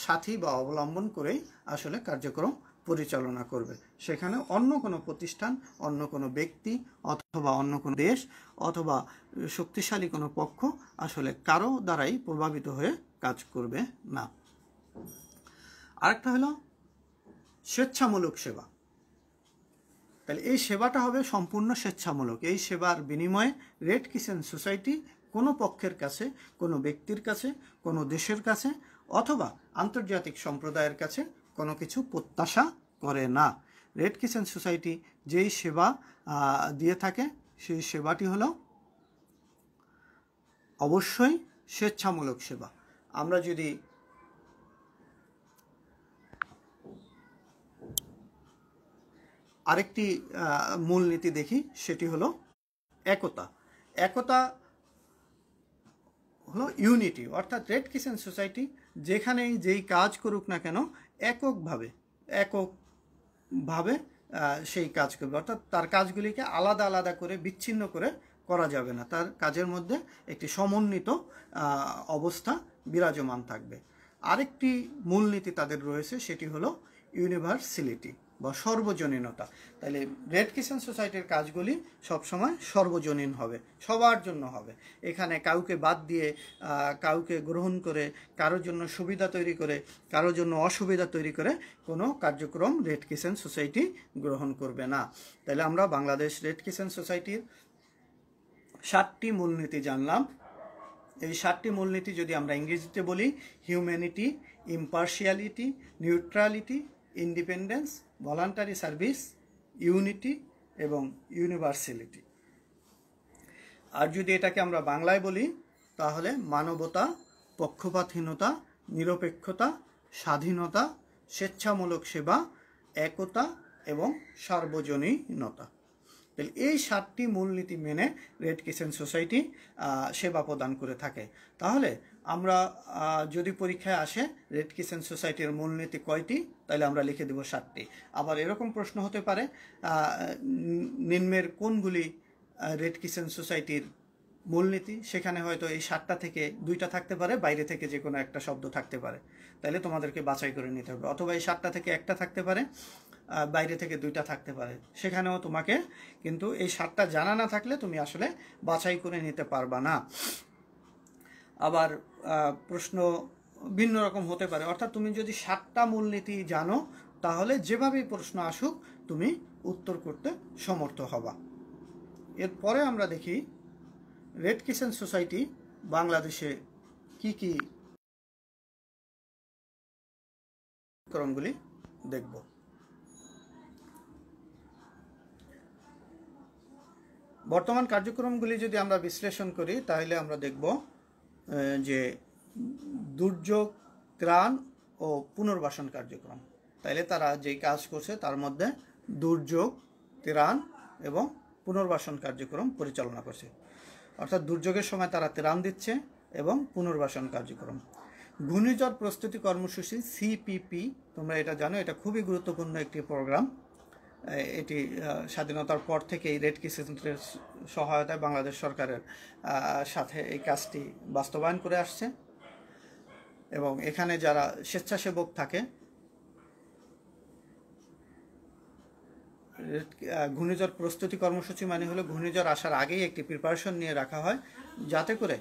সাথী বা অবলম্বন করেই আসলে কার্যক্রম পরিচালনা করবে। সেখানে অন্য কোনো প্রতিষ্ঠান, অন্য কোনো ব্যক্তি অথবা অন্য কোনো দেশ অথবা শক্তিশালী কোনো পক্ষ আসলে কারো দ্বারাই প্রভাবিত হয়ে কাজ করবে না। আরেকটা হলো স্বেচ্ছামূলক সেবা। তাহলে এই সেবাটা হবে সম্পূর্ণ স্বেচ্ছামূলক। এই সেবার বিনিময়ে রেড ক্রিসেন্ট সোসাইটি কোনো পক্ষের কাছে, কোনো ব্যক্তির কাছে, কোনো দেশের কাছে অথবা আন্তর্জাতিক সম্প্রদায়ের কাছে কোনো কিছু প্রত্যাশা করে না। রেড ক্রিসেন্ট সোসাইটি যেই সেবা দিয়ে থাকে সেই সেবাটি হলো অবশ্যই স্বেচ্ছামূলক সেবা। আমরা যদি আরেকটি মূলনীতি দেখি, সেটি হলো একতা। একতা হলো ইউনিটি, অর্থাৎ রেড ক্রিসেন্ট সোসাইটি যেখানেই যেই কাজ করুক না কেন এককভাবে সেই কাজ করবে, অর্থাৎ তার কাজগুলিকে আলাদা আলাদা করে বিচ্ছিন্ন করে করা যাবে না। তার কাজের মধ্যে একটি সমন্বিত অবস্থা বিরাজমান থাকবে। আরেকটি মূলনীতি তাদের রয়েছে, সেটি হলো ইউনিভার্সালিটি বা সর্বজনীনতা। তাহলে রেড ক্রিসেন্ট সোসাইটির কাজগুলি সবসময় সর্বজনীন হবে, সবার জন্য হবে। এখানে কাউকে বাদ দিয়ে, কাউকে গ্রহণ করে, কারোর জন্য সুবিধা তৈরি করে, কারোর জন্য অসুবিধা তৈরি করে কোনো কার্যক্রম রেড ক্রিসেন্ট সোসাইটি গ্রহণ করবে না। তাহলে আমরা বাংলাদেশ রেড ক্রিসেন্ট সোসাইটির 7টি মূলনীতি জানলাম। এই 7টি মূলনীতি যদি আমরা ইংরেজিতে বলি, humanity, ইম্পার্শিয়ালিটি, neutrality, independence, voluntary service, unity এবং ইউনিভার্সালিটি। আর যদি এটাকে আমরা বাংলায় বলি তাহলে মানবতা, পক্ষপাতহীনতা, নিরপেক্ষতা, স্বাধীনতা, স্বেচ্ছামূলক সেবা, একতা এবং সার্বজনীনতা। তাহলে এই 7টি মূলনীতি মেনে রেড ক্রিসেন্ট সোসাইটি সেবা প্রদান করে থাকে। তাহলে আমরা যদি পরীক্ষায় আসে রেড ক্রিসেন্ট সোসাইটির মূলনীতি কয়টি, তাহলে আমরা লিখে দেব 7টি। আবার এরকম প্রশ্ন হতে পারে নিম্নের কোনগুলি রেড ক্রিসেন্ট সোসাইটির মূলনীতি, সেখানে হয়তো এই 7টা থেকে 2টা থাকতে পারে, বাইরে থেকে যে কোনো একটা শব্দ থাকতে পারে, তাহলে তোমাদেরকে বাছাই করে নিতে হবে। অথবা এই 7টা থেকে একটা থাকতে পারে, বাইরে থেকে 2টা থাকতে পারে, সেখানেও তোমাকে কিন্তু এই 7টা জানা না থাকলে তুমি আসলে বাছাই করে নিতে পারবা না। আবার প্রশ্ন ভিন্ন রকম হতে পারে, অর্থাৎ তুমি যদি 7টা মূলনীতি জানো তাহলে যেভাবেই প্রশ্ন আসুক তুমি উত্তর করতে সমর্থ হবা। এরপরে আমরা দেখি রেড ক্রিসেন্ট সোসাইটি বাংলাদেশে কি কি কার্যক্রমগুলি দেখব। বর্তমান কার্যক্রমগুলি যদি আমরা বিশ্লেষণ করি তাহলে আমরা দেখব যে দুর্যোগ, ত্রাণ ও পুনর্বাসন কার্যক্রম। তাইলে তারা যেই কাজ করছে তার মধ্যে দুর্যোগ, ত্রাণ এবং পুনর্বাসন কার্যক্রম পরিচালনা করছে। অর্থাৎ দুর্যোগের সময় তারা ত্রাণ দিচ্ছে এবং পুনর্বাসন কার্যক্রম। ঘূর্ণিঝড় প্রস্তুতি কর্মসূচি CPP, তোমরা এটা জানো, এটা খুবই গুরুত্বপূর্ণ একটি প্রোগ্রাম। এটি স্বাধীনতার পর থেকে এই রেড ক্রিসেন্টের সহায়তায় বাংলাদেশ সরকারের সাথে এই কাজটি বাস্তবায়ন করে আসছে। এবং এখানে যারা স্বেচ্ছাসেবক থাকে, ঘূর্ণিঝড় প্রস্তুতি কর্মসূচি মানে হলো ঘূর্ণিঝড় আসার আগেই একটি প্রিপারেশন নিয়ে রাখা হয়, যাতে করে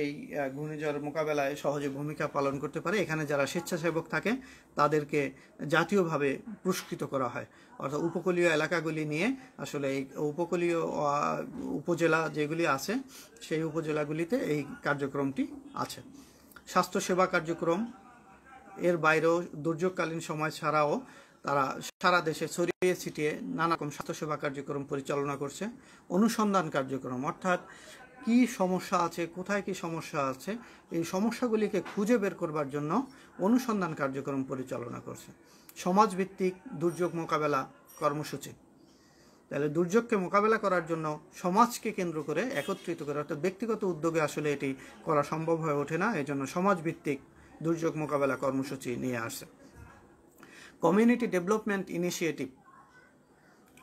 এই ঘূর্ণিঝড় মোকাবেলায় সহজে ভূমিকা পালন করতে পারে। এখানে যারা স্বেচ্ছাসেবক থাকে তাদেরকে জাতীয়ভাবে পুরস্কৃত করা হয়। অর্থাৎ উপকূলীয় এলাকাগুলি নিয়ে আসলে এই উপকূলীয় উপজেলা যেগুলি আছে সেই উপজেলাগুলিতে এই কার্যক্রমটি আছে। স্বাস্থ্যসেবা কার্যক্রম, এর বাইরেও দুর্যোগকালীন সময় ছাড়াও তারা সারা দেশে ছড়িয়ে ছিটিয়ে নানা রকম স্বাস্থ্যসেবা কার্যক্রম পরিচালনা করছে। অনুসন্ধান কার্যক্রম, অর্থাৎ কি সমস্যা আছে, কোথায় কি সমস্যা আছে, এই সমস্যাগুলিকে খুঁজে বের করবার জন্য অনুসন্ধান কার্যক্রম পরিচালনা করছে। সমাজভিত্তিক দুর্যোগ মোকাবেলা কর্মসূচি, তাহলে দুর্যোগকে মোকাবেলা করার জন্য সমাজকে কেন্দ্র করে একত্রিত করে, অর্থাৎ ব্যক্তিগত উদ্যোগে আসলে এটি করা সম্ভব হয়ে ওঠে না, এই জন্য সমাজভিত্তিক দুর্যোগ মোকাবেলা কর্মসূচি নিয়ে আসে। Community development initiative,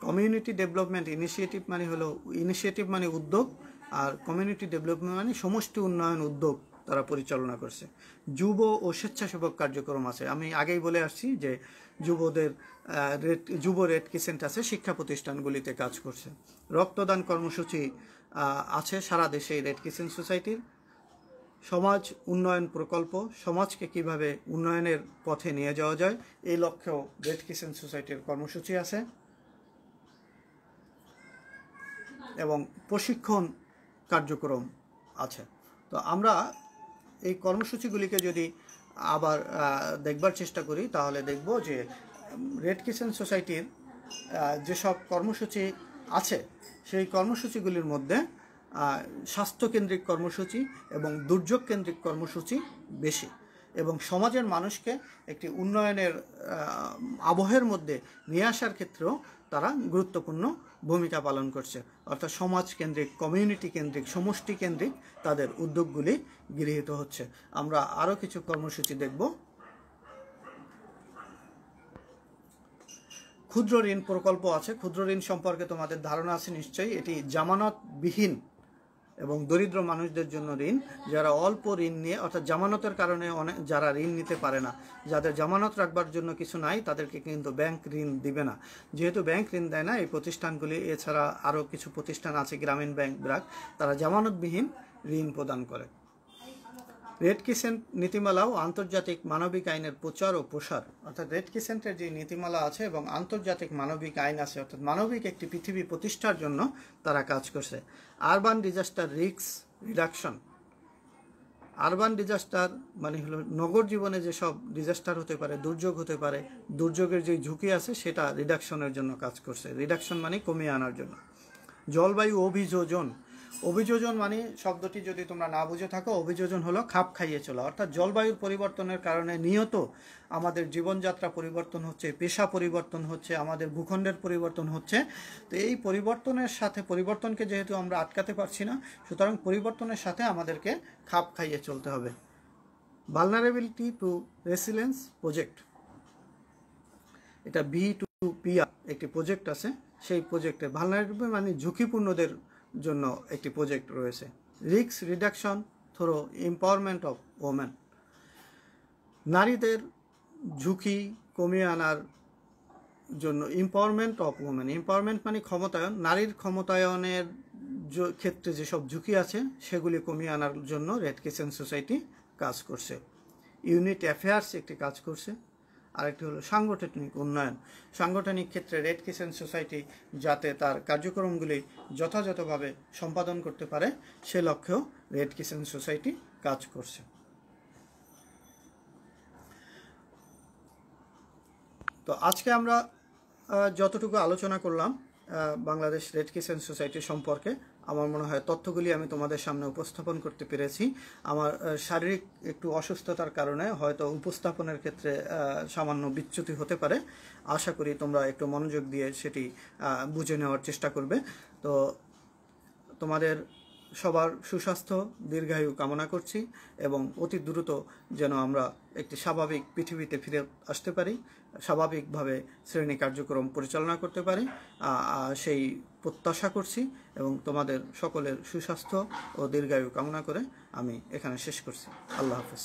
community development initiative মানে হলো, ইনিশিয়েটিভ মানে উদ্যোগ, আর কমিউনিটি ডেভেলপমেন্ট মানে সমষ্টি উন্নয়ন উদ্যোগ তারা পরিচালনা করছে। যুব ও স্বেচ্ছাসেবক কার্যক্রম আছে। আমি আগেই বলে আসছি যে যুব রেড ক্রিসেন্ট আছে, শিক্ষা প্রতিষ্ঠানগুলিতে কাজ করছে। রক্তদান কর্মসূচি আছে সারা দেশে রেড ক্রিসেন্ট সোসাইটির। সমাজ উন্নয়ন প্রকল্প, সমাজকে কিভাবে উন্নয়নের পথে নিয়ে যাওয়া যায় এই লক্ষ্যেও রেড ক্রিসেন্ট সোসাইটির কর্মসূচি আছে। এবং প্রশিক্ষণ কার্যক্রম আছে। তো আমরা এই কর্মসূচিগুলিকে যদি আবার দেখবার চেষ্টা করি তাহলে দেখব যে রেড ক্রিসেন্ট সোসাইটির যেসব কর্মসূচি আছে সেই কর্মসূচিগুলির মধ্যে স্বাস্থ্যকেন্দ্রিক কর্মসূচি এবং দুর্যোগ কেন্দ্রিক কর্মসূচি বেশি, এবং সমাজের মানুষকে একটি উন্নয়নের আবহের মধ্যে নিয়ে আসার ক্ষেত্রেও তারা গুরুত্বপূর্ণ ভূমিকা পালন করছে। অর্থাৎ সমাজ কেন্দ্রিক, কমিউনিটি কেন্দ্রিক, সমষ্টি কেন্দ্রিক তাদের উদ্যোগগুলি গৃহীত হচ্ছে। আমরা আরও কিছু কর্মসূচি দেখব। ক্ষুদ্র ঋণ প্রকল্প আছে। ক্ষুদ্র ঋণ সম্পর্কে তোমাদের ধারণা আছে নিশ্চয়ই। এটি জামানতবিহীন এবং দরিদ্র মানুষদের জন্য ঋণ, যারা অল্প ঋণ নিয়ে, অর্থাৎ জামানতের কারণে যারা ঋণ নিতে পারে না, যাদের জামানত রাখবার জন্য কিছু নাই, তাদেরকে কিন্তু ব্যাংক ঋণ দিবে না। যেহেতু ব্যাংক ঋণ দেয় না, এই প্রতিষ্ঠানগুলি, এছাড়া আরও কিছু প্রতিষ্ঠান আছে, গ্রামীণ ব্যাংক, ব্র্যাক, তারা জামানতবিহীন ঋণ প্রদান করে। রেড ক্রিসেন্ট নীতিমালা ও আন্তর্জাতিক মানবিক আইনের প্রচার ও প্রসার, অর্থাৎ রেড ক্রিসেন্টের যে নীতিমালা আছে এবং আন্তর্জাতিক মানবিক আইন আছে, অর্থাৎ মানবিক একটি পৃথিবী প্রতিষ্ঠার জন্য তারা কাজ করছে। Urban disaster risk reduction. Urban disaster মানে হলো নগর জীবনে যেসব ডিজাস্টার হতে পারে, দুর্যোগ হতে পারে, দুর্যোগের যে ঝুঁকি আছে সেটা রিডাকশনের জন্য কাজ করছে। রিডাকশন মানে কমিয়ে আনার জন্য। জলবায়ু অভিযোজন। অভিযোজন মানে, শব্দটি যদি তোমরা না বুঝে থাকো, অভিযোজন হলো খাপ খাইয়ে চলা। অর্থাৎ জলবায়ুর পরিবর্তনের কারণে নিয়ত আমাদের জীবনযাত্রা পরিবর্তন হচ্ছে, পেশা পরিবর্তন হচ্ছে, আমাদের ভূখণ্ডের পরিবর্তন হচ্ছে। তো এই পরিবর্তনের সাথে, পরিবর্তনকে যেহেতু আমরা আটকাতে পারছি না, সুতরাং পরিবর্তনের সাথে আমাদেরকে খাপ খাইয়ে চলতে হবে। ভালনারেবিলিটি টু রেসিলেন্স প্রজেক্ট, এটা V2PR একটি প্রজেক্ট আছে। সেই প্রজেক্টে ভালনারেবল মানে ঝুঁকিপূর্ণদের জন্য একটি প্রজেক্ট রয়েছে। Risk reduction through empowerment of women, নারীদের ঝুঁকি কমিয়ে আনার জন্য। এম্পাওয়ারমেন্ট অফ ওমেন, এম্পাওয়ারমেন্ট মানে ক্ষমতায়ন, নারীর ক্ষমতায়নের ক্ষেত্রে যেসব ঝুঁকি আছে সেগুলি কমিয়ে আনার জন্য রেড ক্রিসেন্ট সোসাইটি কাজ করছে। ইউনিট অ্যাফেয়ার্স একটি কাজ করছে। আরেকটি হলো সাংগঠনিক উন্নয়ন। সাংগঠনিক ক্ষেত্রে রেড ক্রিসেন্ট সোসাইটি যাতে তার কার্যক্রমগুলি যথাযথভাবে সম্পাদন করতে পারে সে লক্ষ্যেও রেড ক্রিসেন্ট সোসাইটি কাজ করছে। তো আজকে আমরা যতটুকু আলোচনা করলাম বাংলাদেশ রেড ক্রিসেন্ট সোসাইটি সম্পর্কে, আমার মনে হয় তথ্যগুলি আমি তোমাদের সামনে উপস্থাপন করতে পেরেছি। আমার শারীরিক একটু অসুস্থতার কারণে হয়তো উপস্থাপনের ক্ষেত্রে সামান্য বিচ্যুতি হতে পারে। আশা করি তোমরা একটু মনোযোগ দিয়ে সেটি বুঝে নেওয়ার চেষ্টা করবে। তো তোমাদের সবার সুস্বাস্থ্য, দীর্ঘায়ু কামনা করছি এবং অতি দ্রুত যেন আমরা একটি স্বাভাবিক পৃথিবীতে ফিরে আসতে পারি, স্বাভাবিকভাবে শ্রেণী কার্যক্রম পরিচালনা করতে পারি, সেই প্রত্যাশা করছি এবং তোমাদের সকলের সুস্বাস্থ্য ও দীর্ঘায়ু কামনা করে আমি এখানে শেষ করছি। আল্লাহ হাফেজ।